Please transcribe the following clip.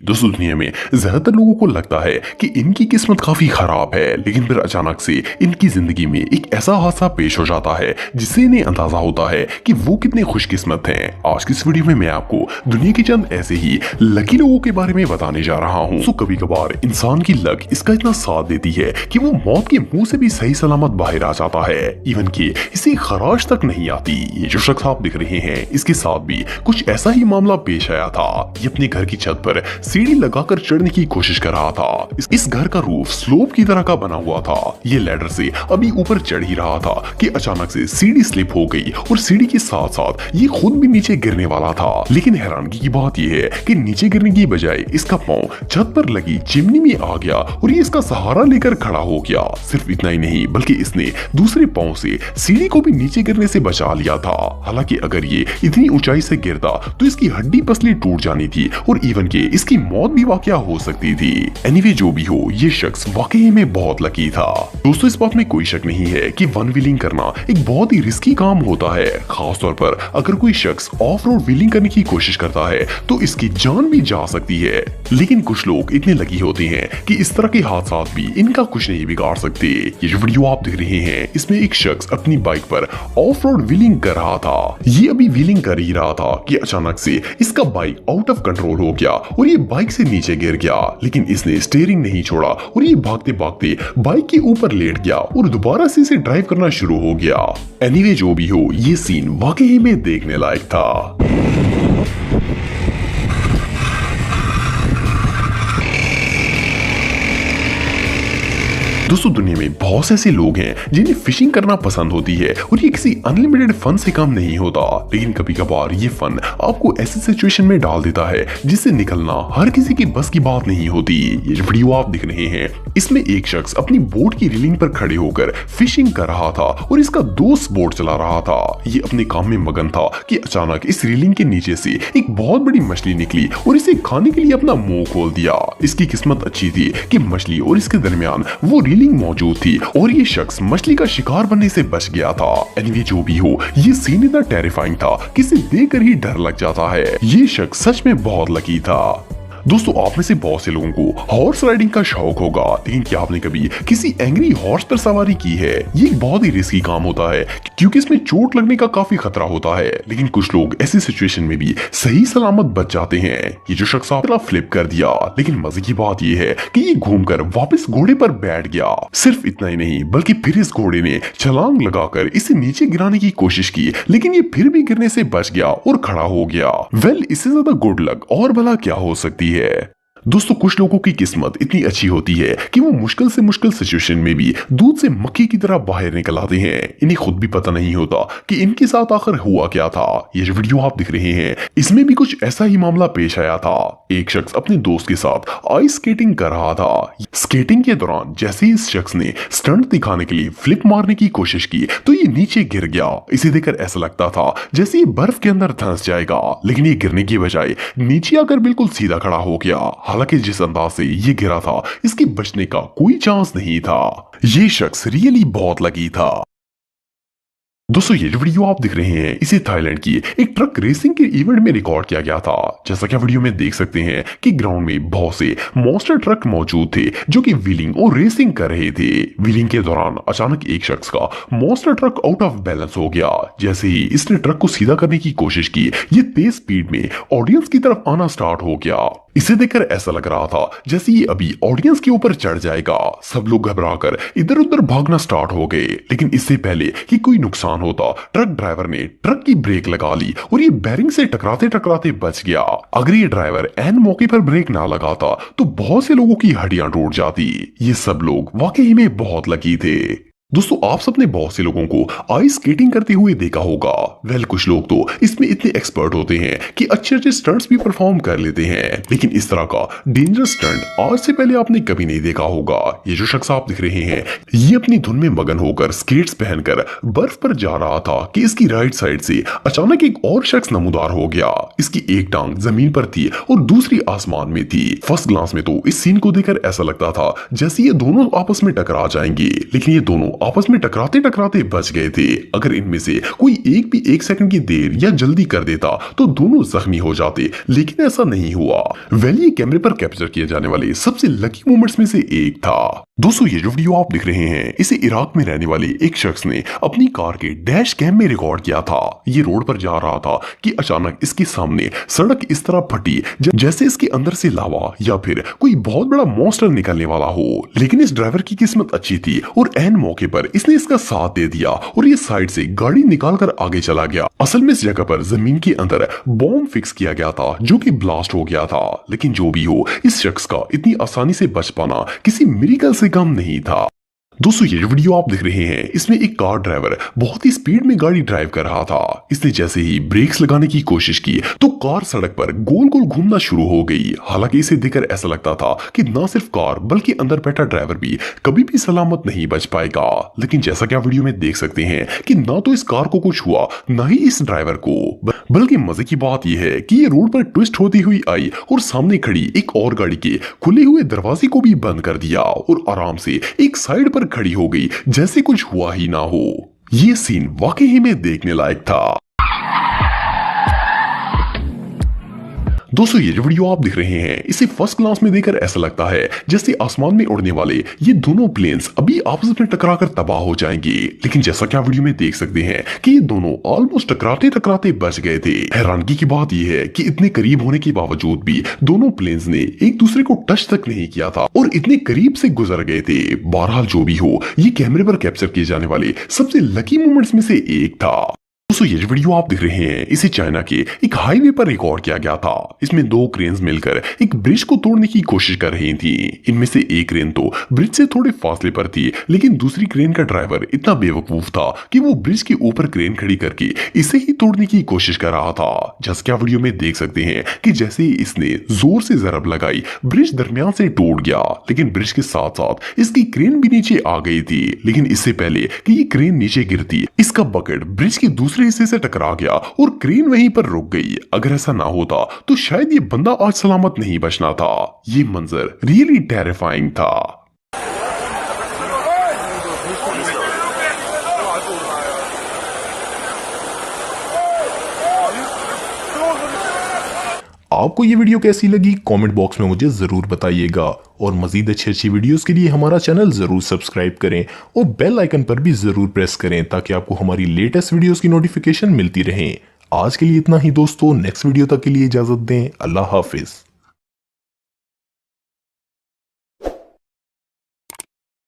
दोस्तों दुनिया में ज्यादातर लोगों को लगता है कि इनकी किस्मत काफी खराब है, लेकिन फिर अचानक से इनकी जिंदगी में एक ऐसा हादसा पेश हो जाता है जिससे इन्हें अंदाजा होता है कि वो कितने खुशकिस्मत हैं। आज की इस वीडियो में मैं आपको दुनिया के चंद ऐसे ही लकी लोगों के बारे में बताने जा रहा हूँ। तो कभी कभार इंसान की लक इसका इतना साथ देती है कि वो मौत के मुंह से भी सही सलामत बाहर आ जाता है, इवन कि इसे खराश तक नहीं आती। ये जो शख्स आप दिख रहे हैं, इसके साथ भी कुछ ऐसा ही मामला पेश आया था। ये अपने घर की छत पर सीढ़ी लगाकर चढ़ने की कोशिश कर रहा था। इस घर का रूफ स्लोप की तरह का बना हुआ था। ये लैडर से अभी ऊपर चढ़ ही रहा था कि अचानक से सीढ़ी स्लिप हो गई और सीढ़ी के साथ साथ ये खुद भी नीचे गिरने वाला था। लेकिन हैरानगी की बात यह है कि नीचे गिरने की बजाय इसका पांव छत पर लगी चिमनी में आ गया और ये इसका सहारा लेकर खड़ा हो गया। सिर्फ इतना ही नहीं बल्कि इसने दूसरे पांव से सीढ़ी को भी नीचे गिरने से बचा लिया था। हालांकि अगर ये इतनी ऊंचाई से गिरता तो इसकी हड्डी पसली टूट जानी थी और इवन के इसकी मौत भी वाकया हो सकती थी। एनीवे जो भी हो, ये शख्स वाकई में बहुत लकी था। दोस्तों इस बात में कोई शक नहीं है कि वन व्हीलिंग करना एक बहुत ही रिस्की काम होता है। खासतौर पर अगर कोई शख्स ऑफ रोड व्हीलिंग करने की कोशिश करता है तो इसकी जान भी जा सकती है। लेकिन कुछ लोग इतने लकी होते हैं कि इस तरह के हादसा भी इनका कुछ नहीं बिगाड़ सकते। ये जो वीडियो आप देख रहे हैं, इसमें एक शख्स अपनी बाइक पर ऑफ रोड व्हीलिंग कर रहा था। ये अभी व्हीलिंग कर ही रहा था कि अचानक से इसका बाइक आउट ऑफ कंट्रोल हो गया और ये बाइक से नीचे गिर गया। लेकिन इसने स्टीयरिंग नहीं छोड़ा और ये भागते भागते बाइक के ऊपर लेट गया और दोबारा से इसे ड्राइव करना शुरू हो गया। एनीवे जो भी हो, ये सीन वाकई में देखने लायक था। दोस्तों दुनिया में बहुत से ऐसे लोग हैं जिन्हें फिशिंग करना पसंद होती है और ये किसी अनलिमिटेड फन से कम नहीं होता। लेकिन कभी कभार ये फन आपको ऐसी सिचुएशन में डाल देता है जिससे निकलना हर किसी की बस की बात नहीं होती। ये जो वीडियो आप देख रहे हैं, इसमें एक शख्स अपनी बोट की रेलिंग पर खड़े होकर फिशिंग कर रहा था और इसका दोस्त बोट चला रहा था। ये अपने काम में मगन था कि अचानक इस रेलिंग के नीचे से एक बहुत बड़ी मछली निकली और इसे खाने के लिए अपना मुंह खोल दिया। इसकी किस्मत अच्छी थी कि मछली और इसके दरमियान वो रेलिंग मौजूद थी और ये शख्स मछली का शिकार बनने से बच गया था। एनीवे जो भी हो, ये सीन इतना टेरिफाइंग था कि इसे देखकर ही डर लग जाता है। ये शख्स सच में बहुत लकी था। दोस्तों आप में से बहुत से लोगों को हॉर्स राइडिंग का शौक होगा, लेकिन क्या आपने कभी किसी एंग्री हॉर्स पर सवारी की है? ये एक बहुत ही रिस्की काम होता है क्योंकि इसमें चोट लगने का काफी खतरा होता है। लेकिन कुछ लोग ऐसी सिचुएशन में भी सही सलामत बच जाते हैं। ये जो शख्स आपने फ्लिप कर दिया, लेकिन मजे की बात यह है कि ये घूमकर वापस घोड़े पर बैठ गया। सिर्फ इतना ही नहीं बल्कि फिर इस घोड़े ने छलांग लगाकर इसे नीचे गिराने की कोशिश की, लेकिन ये फिर भी गिरने से बच गया और खड़ा हो गया। वेल, इससे ज्यादा गुड लक और भला क्या हो सकती है। दोस्तों कुछ लोगों की किस्मत इतनी अच्छी होती है कि वो मुश्किल से मुश्किल सिचुएशन में भी दूध से मक्खी की तरह बाहर निकल आते हैं। इन्हें खुद भी पता नहीं होता कि इनके साथ आखिर हुआ क्या था। ये जो वीडियो आप दिख रहे हैं, इसमें भी कुछ ऐसा ही मामला पेश आया था। एक शख्स अपने दोस्त के साथ आइस स्केटिंग कर रहा था। स्केटिंग के दौरान जैसे ही इस शख्स ने स्टंट दिखाने के लिए फ्लिप मारने की कोशिश की तो ये नीचे गिर गया। इसे देखकर ऐसा लगता था जैसे ये बर्फ के अंदर धंस जाएगा, लेकिन ये गिरने की बजाय नीचे आकर बिल्कुल सीधा खड़ा हो गया। हालांकि जिस अंदाज से ये गिरा था, इसके बचने का कोई चांस नहीं था। ये शख्स रियली बहुत लकी था। दोस्तों ये जो वीडियो आप दिख रहे हैं, इसे थाईलैंड की एक ट्रक रेसिंग के इवेंट में रिकॉर्ड किया गया था। जैसा कि वीडियो में देख सकते हैं कि ग्राउंड में बहुत से मॉन्स्टर ट्रक मौजूद थे जो कि व्हीलिंग और रेसिंग कर रहे थे। व्हीलिंग के दौरान अचानक एक शख्स का monster truck out of balance हो गया। जैसे ही इसने ट्रक को सीधा करने की कोशिश की, ये तेज स्पीड में ऑडियंस की तरफ आना स्टार्ट हो गया। इसे देखकर ऐसा लग रहा था जैसे ये अभी ऑडियंस के ऊपर चढ़ जाएगा। सब लोग घबराकर इधर उधर भागना स्टार्ट हो गए, लेकिन इससे पहले कि कोई नुकसान होता, ट्रक ड्राइवर ने ट्रक की ब्रेक लगा ली और ये बैरिंग से टकराते टकराते बच गया। अगर ये ड्राइवर एन मौके पर ब्रेक ना लगाता तो बहुत से लोगों की हड्डियां टूट जाती। ये सब लोग वाकई में बहुत लकी थे। दोस्तों आप सबने बहुत से लोगों को आइस स्केटिंग करते हुए देखा होगा। वेल, कुछ लोग तो इसमें इतने एक्सपर्ट होते हैं कि अच्छे अच्छे स्टंट्स भी परफॉर्म कर लेते हैं, लेकिन इस तरह का डेंजरस स्टंट आज से पहले आपने कभी नहीं देखा होगा। ये जो शख्स आप दिख रहे हैं, ये अपनी धुन में मगन होकर स्केट्स पहनकर बर्फ पर जा रहा था कि इसकी राइट साइड से अचानक एक और शख्स नमूदार हो गया। इसकी एक टांग जमीन पर थी और दूसरी आसमान में थी। फर्स्ट ग्लांस में तो इस सीन को देखकर ऐसा लगता था जैसे ये दोनों आपस में टकरा जाएंगे, लेकिन ये दोनों आपस में टकराते टकराते बच गए थे। अगर इनमें से कोई एक भी 1 सेकंड की देर या जल्दी कर देता तो दोनों जख्मी हो जाते, लेकिन ऐसा नहीं हुआ। वेल ये कैमरे पर कैप्चर किए जाने वाले सबसे लकी मोमेंट्स में से एक था। दोस्तों ये जो वीडियो आप देख रहे हैं इसे इराक में रहने वाले एक शख्स ने अपनी कार के डैश कैम में रिकॉर्ड किया था। ये रोड पर जा रहा था कि अचानक इसके सामने सड़क इस तरह फटी जैसे इसके अंदर से लावा या फिर कोई बहुत बड़ा मॉन्स्टर निकलने वाला हो। लेकिन इस ड्राइवर की किस्मत अच्छी थी और ऐन मौके पर इसने इसका साथ दे दिया और ये साइड से गाड़ी निकाल कर आगे चला गया। असल में इस जगह पर जमीन के अंदर बॉम्ब फिक्स किया गया था जो कि ब्लास्ट हो गया था। लेकिन जो भी हो, इस शख्स का इतनी आसानी से बच पाना किसी मिरेकल से कम नहीं था। दोस्तों ये जो वीडियो आप देख रहे हैं इसमें एक कार ड्राइवर बहुत ही स्पीड में गाड़ी ड्राइव कर रहा था। इसने जैसे ही ब्रेक्स लगाने की कोशिश की तो कार सड़क पर गोल गोल घूमना शुरू हो गई। हालांकि इसे देखकर ऐसा लगता था कि न सिर्फ कार बल्कि अंदर बैठा ड्राइवर भी कभी भी सलामत नहीं बच पाएगा। लेकिन जैसा कि आप वीडियो में देख सकते हैं कि ना तो इस कार को कुछ हुआ न ही इस ड्राइवर को। बल्कि मजे की बात यह है कि ये रोड पर ट्विस्ट होती हुई आई और सामने खड़ी एक और गाड़ी के खुले हुए दरवाजे को भी बंद कर दिया और आराम से एक साइड पर खड़ी हो गई जैसे कुछ हुआ ही ना हो। ये सीन वाकई में देखने लायक था। दोस्तों ये जो वीडियो आप देख रहे हैं इसे फर्स्ट क्लास में देखकर ऐसा लगता है जैसे आसमान में उड़ने वाले ये दोनों प्लेन्स अभी आपस में टकराकर तबाह हो जाएंगे। लेकिन जैसा कि आप वीडियो में देख सकते हैं कि ये दोनों ऑलमोस्ट टकराते टकराते बच गए थे। हैरानगी की बात यह है कि इतने करीब होने के बावजूद भी दोनों प्लेन्स ने एक दूसरे को टच तक नहीं किया था और इतने करीब से गुजर गए थे। बहरहाल जो भी हो, ये कैमरे पर कैप्चर किए जाने वाले सबसे लकी मोमेंट्स में से एक था। दोस्तों ये जो वीडियो आप देख रहे हैं इसे चाइना के एक हाईवे पर रिकॉर्ड किया गया था। इसमें 2 क्रेन्स मिलकर एक ब्रिज को तोड़ने की कोशिश कर रही थी। इनमें से एक क्रेन तो ब्रिज से थोड़े फासले पर थी, लेकिन दूसरी क्रेन का ड्राइवर इतना बेवकूफ था कि वो ब्रिज के ऊपर क्रेन खड़ी करके इसे ही तोड़ने की कोशिश कर रहा था। जैसे कि आप वीडियो में देख सकते हैं कि जैसे ही इसने जोर से जरब लगाई ब्रिज दरमियान से टूट गया। लेकिन ब्रिज के साथ साथ इसकी क्रेन भी नीचे आ गई थी। लेकिन इससे पहले कि ये क्रेन नीचे गिरती इसका बकेट ब्रिज के दूसरे हिस्से से टकरा गया और क्रेन वहीं पर रुक गई। अगर ऐसा ना होता तो शायद ये बंदा आज सलामत नहीं बचना था। ये मंजर रियली टेरिफाइंग था। आपको ये वीडियो कैसी लगी कमेंट बॉक्स में मुझे जरूर बताइएगा और मजीद अच्छी वीडियोस के लिए हमारा चैनल जरूर सब्सक्राइब करें और बेल आइकन पर भी जरूर प्रेस करें ताकि आपको हमारी लेटेस्ट वीडियोस की नोटिफिकेशन मिलती रहे। आज के लिए इतना ही दोस्तों, नेक्स्ट वीडियो तक के लिए इजाजत दें। अल्लाह हाफिज।